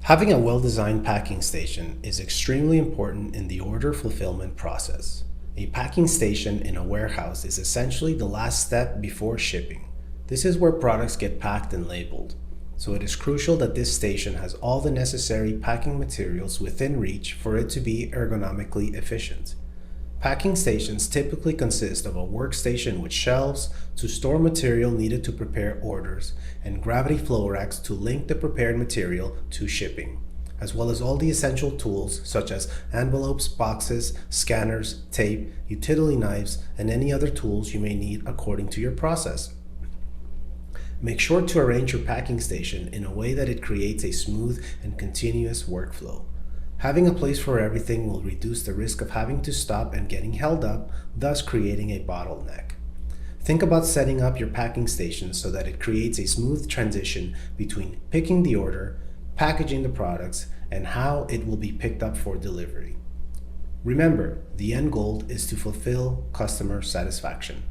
Having a well-designed packing station is extremely important in the order fulfillment process. A packing station in a warehouse is essentially the last step before shipping. This is where products get packed and labeled. So it is crucial that this station has all the necessary packing materials within reach for it to be ergonomically efficient. Packing stations typically consist of a workstation with shelves to store material needed to prepare orders and gravity flow racks to link the prepared material to shipping, as well as all the essential tools such as envelopes, boxes, scanners, tape, utility knives, and any other tools you may need according to your process. Make sure to arrange your packing station in a way that it creates a smooth and continuous workflow. Having a place for everything will reduce the risk of having to stop and getting held up, thus creating a bottleneck. Think about setting up your packing station so that it creates a smooth transition between picking the order, packaging the products, and how it will be picked up for delivery. Remember, the end goal is to fulfill customer satisfaction.